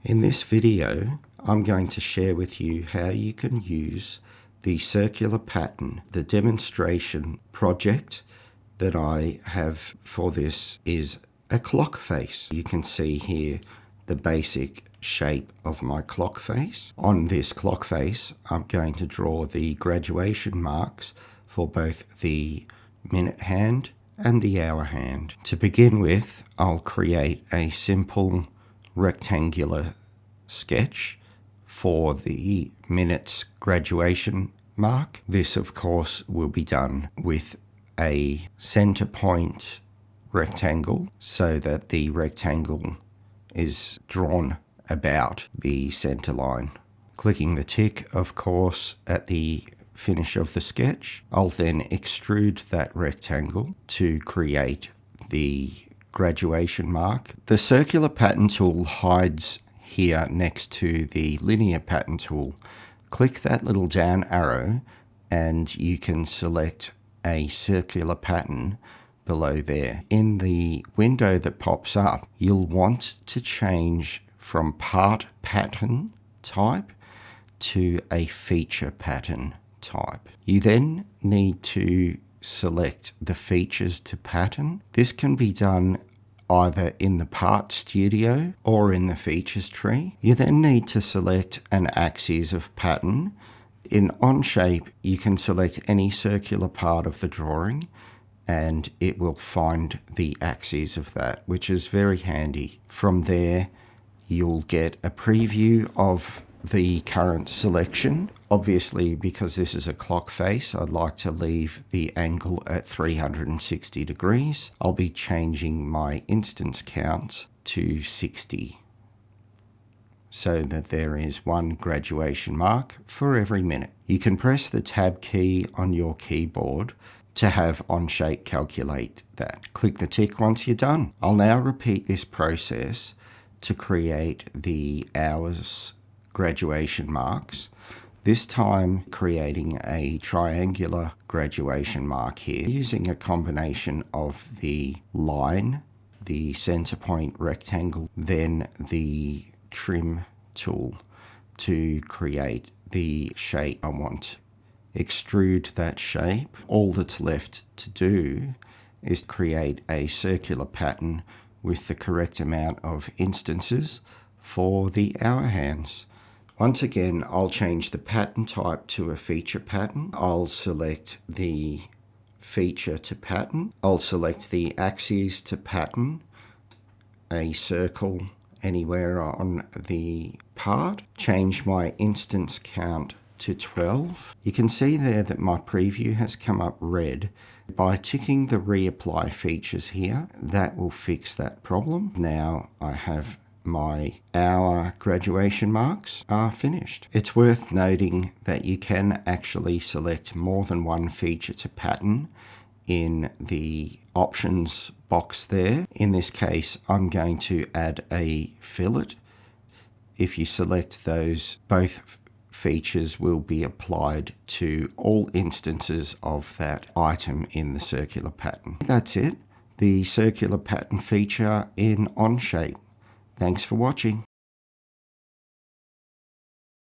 In this video, I'm going to share with you how you can use the circular pattern. The demonstration project that I have for this is a clock face. You can see here the basic shape of my clock face. On this clock face, I'm going to draw the graduation marks for both the minute hand and the hour hand. To begin with, I'll create a simple rectangular sketch for the minutes graduation mark. This, of course, will be done with a center point rectangle so that the rectangle is drawn about the center line. Clicking the tick, of course, at the finish of the sketch, I'll then extrude that rectangle to create the graduation mark. The circular pattern tool hides here next to the linear pattern tool. Click that little down arrow and you can select a circular pattern below there. In the window that pops up, you'll want to change from part pattern type to a feature pattern type. You then need to select the features to pattern. This can be done either in the part studio or in the features tree. You then need to select an axis of pattern. In Onshape, you can select any circular part of the drawing and it will find the axis of that, which is very handy. From there, you'll get a preview of the current selection. Obviously, because this is a clock face, I'd like to leave the angle at 360 degrees. I'll be changing my instance counts to 60 so that there is one graduation mark for every minute. You can press the Tab key on your keyboard to have Onshape calculate that. Click the tick once you're done. I'll now repeat this process to create the hours graduation marks, this time creating a triangular graduation mark here using a combination of the line, the center point rectangle, then the trim tool to create the shape I want. Extrude that shape. All that's left to do is create a circular pattern with the correct amount of instances for the hour hands. Once again, I'll change the pattern type to a feature pattern. I'll select the feature to pattern. I'll select the axes to pattern, a circle anywhere on the part. Change my instance count to 12. You can see there that my preview has come up red. By ticking the reapply features here, that will fix that problem. Now I have my hour graduation marks are finished. It's worth noting that you can actually select more than one feature to pattern in the options box there. In this case, I'm going to add a fillet. If you select those, both features will be applied to all instances of that item in the circular pattern. That's it, the circular pattern feature in Onshape. Thanks for watching.